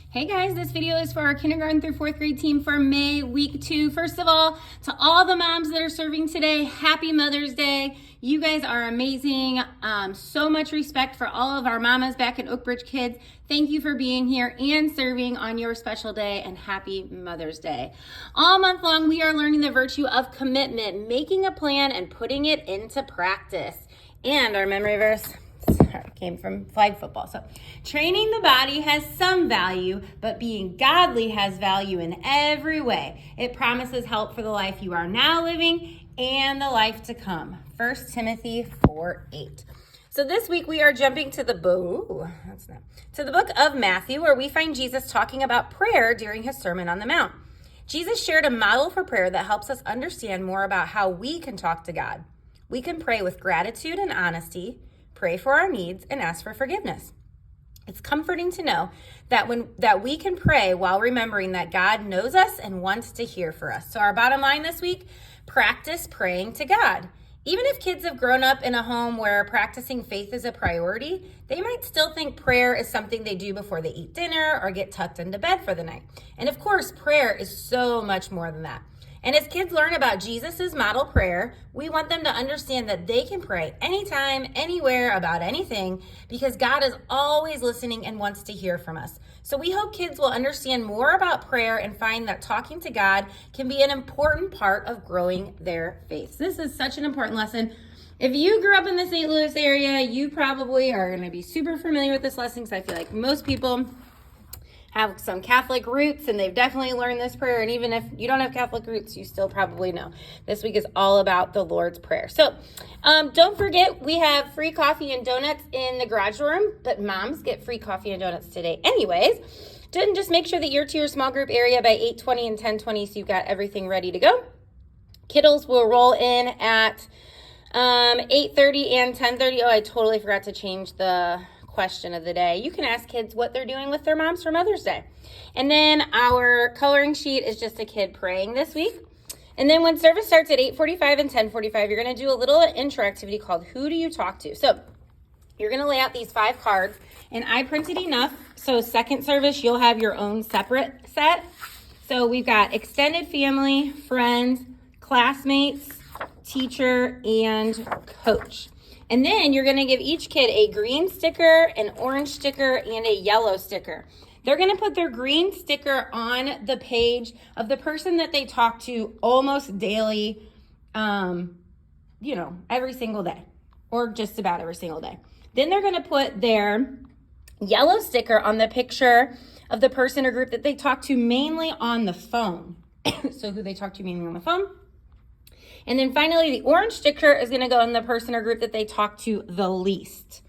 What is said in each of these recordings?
Hey guys, this video is for our kindergarten through 4th grade team for May week 2. First of all, to all the moms that are serving today, happy Mother's Day. You guys are amazing. So much respect for all of our mamas back at Oak Ridge Kids. Thank you for being here and serving on your special day, and happy Mother's Day. All month long, we are learning the virtue of commitment, making a plan and putting it into practice. And our memory verse came from flag football. So, training the body has some value, but being godly has value in every way. It promises help for the life you are now living and the life to come. 1 Timothy 4:8. So this week we are jumping to the book of Matthew, where we find Jesus talking about prayer during his Sermon on the Mount. Jesus shared a model for prayer that helps us understand more about how we can talk to God. We can pray with gratitude and honesty, pray for our needs, and ask for forgiveness. It's comforting to know that we can pray while remembering that God knows us and wants to hear for us. So our bottom line this week, practice praying to God. Even if kids have grown up in a home where practicing faith is a priority, they might still think prayer is something they do before they eat dinner or get tucked into bed for the night. And of course, prayer is so much more than that. And as kids learn about Jesus's model prayer, we want them to understand that they can pray anytime, anywhere, about anything, because God is always listening and wants to hear from us. So we hope kids will understand more about prayer and find that talking to God can be an important part of growing their faith. This is such an important lesson. If you grew up in the St. Louis area, you probably are going to be super familiar with this lesson, because I feel like most people have some Catholic roots, and they've definitely learned this prayer. And even if you don't have Catholic roots, you still probably know. This week is all about the Lord's Prayer. So don't forget, we have free coffee and donuts in the garage room, but moms get free coffee and donuts today anyways. Just make sure that you're to your small group area by 8:20 and 10:20 so you've got everything ready to go. Kiddos will roll in at 8:30 and 10:30. Oh, I totally forgot to change the question of the day. You can ask kids what they're doing with their moms for Mother's Day. And then our coloring sheet is just a kid praying this week. And then when service starts at 8:45 and 10:45, you're going to do a little intro activity called Who Do You Talk To? So you're going to lay out these 5 cards, and I printed enough. So second service, you'll have your own separate set. So we've got extended family, friends, classmates, teacher, and coach. And then you're going to give each kid a green sticker, an orange sticker, and a yellow sticker. They're going to put their green sticker on the page of the person that they talk to almost daily, every single day, or just about every single day. Then they're going to put their yellow sticker on the picture of the person or group that they talk to mainly on the phone. So who they talk to mainly on the phone. And then finally, the orange sticker is going to go in the person or group that they talk to the least.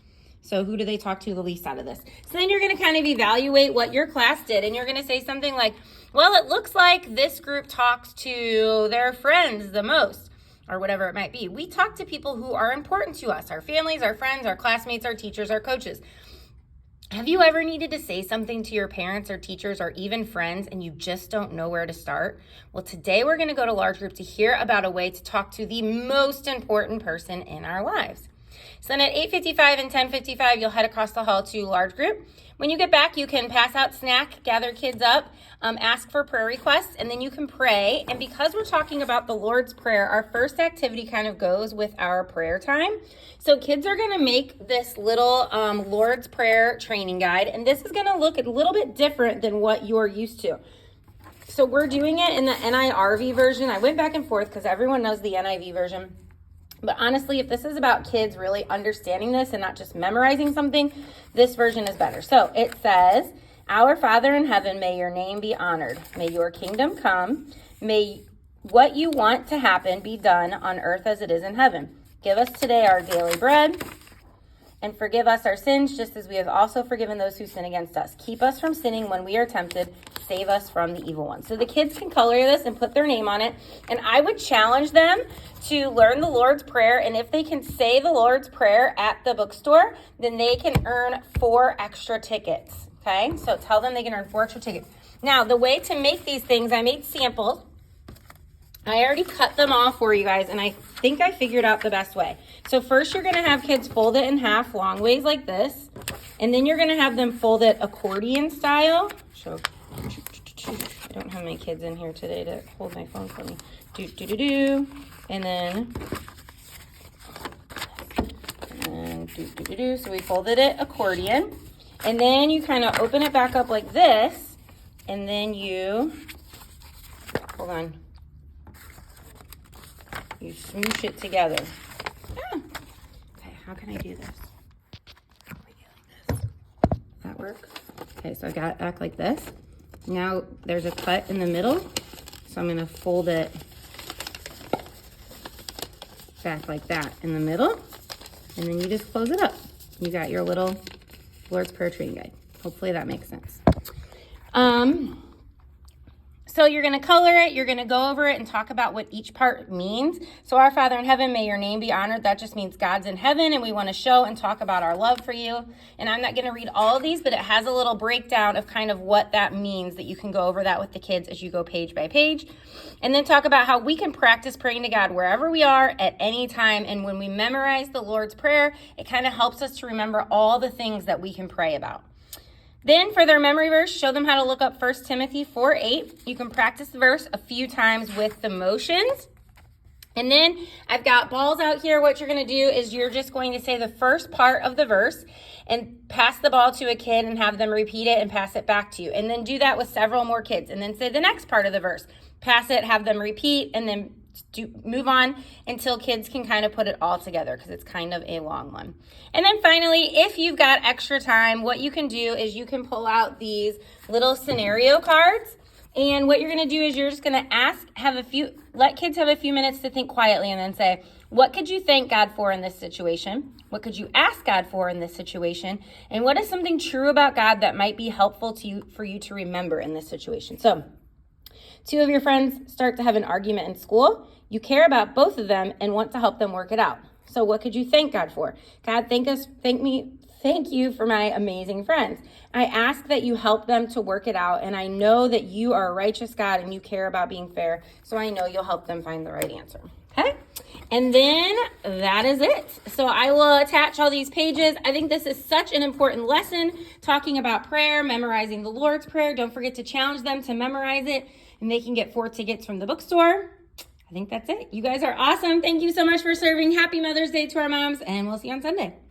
So who do they talk to the least out of this? So then you're going to kind of evaluate what your class did. And you're going to say something like, well, it looks like this group talks to their friends the most, or whatever it might be. We talk to people who are important to us, our families, our friends, our classmates, our teachers, our coaches. Have you ever needed to say something to your parents or teachers or even friends and you just don't know where to start? Well, today we're going to go to large group to hear about a way to talk to the most important person in our lives. So then at 8:55 and 10:55, you'll head across the hall to large group. When you get back, you can pass out snack, gather kids up, ask for prayer requests, and then you can pray. And because we're talking about the Lord's Prayer, our first activity kind of goes with our prayer time. So kids are going to make this little Lord's Prayer training guide, and this is going to look a little bit different than what you're used to. So we're doing it in the NIRV version. I went back and forth because everyone knows the NIV version. But honestly, if this is about kids really understanding this and not just memorizing something, this version is better. So it says, Our Father in heaven, may your name be honored. May your kingdom come. May what you want to happen be done on earth as it is in heaven. Give us today our daily bread, and forgive us our sins, just as we have also forgiven those who sin against us. Keep us from sinning when we are tempted. Save us from the evil one. So the kids can color this and put their name on it. And I would challenge them to learn the Lord's Prayer. And if they can say the Lord's Prayer at the bookstore, then they can earn 4 extra tickets. Okay? So tell them they can earn 4 extra tickets. Now, the way to make these things, I made samples. I already cut them off for you guys, and I think I figured out the best way. So first, you're going to have kids fold it in half long ways like this. And then you're going to have them fold it accordion style. So, I don't have my kids in here today to hold my phone for me. Do. And then do. So we folded it accordion. And then you kind of open it back up like this. And then you, hold on, you smoosh it together. Okay, how can I do this? That work? Okay, so I got it back like this. Now there's a cut in the middle, so I'm going to fold it back like that in the middle, and then you just close it up. You got your little Lord's Prayer training guide. Hopefully that makes sense. So you're going to color it, you're going to go over it and talk about what each part means. So our Father in heaven, may your name be honored. That just means God's in heaven, and we want to show and talk about our love for you. And I'm not going to read all of these, but it has a little breakdown of kind of what that means, that you can go over that with the kids as you go page by page. And then talk about how we can practice praying to God wherever we are at any time. And when we memorize the Lord's Prayer, it kind of helps us to remember all the things that we can pray about. Then for their memory verse, show them how to look up 1 Timothy 4:8. You can practice the verse a few times with the motions. And then I've got balls out here. What you're going to do is you're just going to say the first part of the verse and pass the ball to a kid and have them repeat it and pass it back to you. And then do that with several more kids. And then say the next part of the verse. Pass it, have them repeat, and then move on until kids can kind of put it all together, because it's kind of a long one. And then finally, if you've got extra time, what you can do is you can pull out these little scenario cards. And what you're going to do is you're just going to let kids have a few minutes to think quietly, and then say, what could you thank God for in this situation? What could you ask God for in this situation? And what is something true about God that might be helpful to you for you to remember in this situation? So, two of your friends start to have an argument in school. You care about both of them and want to help them work it out. So what could you thank God for? God, thank you for my amazing friends. I ask that you help them to work it out, and I know that you are a righteous God and you care about being fair, so I know you'll help them find the right answer. Okay? And then that is it. So I will attach all these pages. I think this is such an important lesson, talking about prayer, memorizing the Lord's Prayer. Don't forget to challenge them to memorize it, and they can get 4 tickets from the bookstore. I think that's it. You guys are awesome. Thank you so much for serving. Happy Mother's Day to our moms, and we'll see you on Sunday.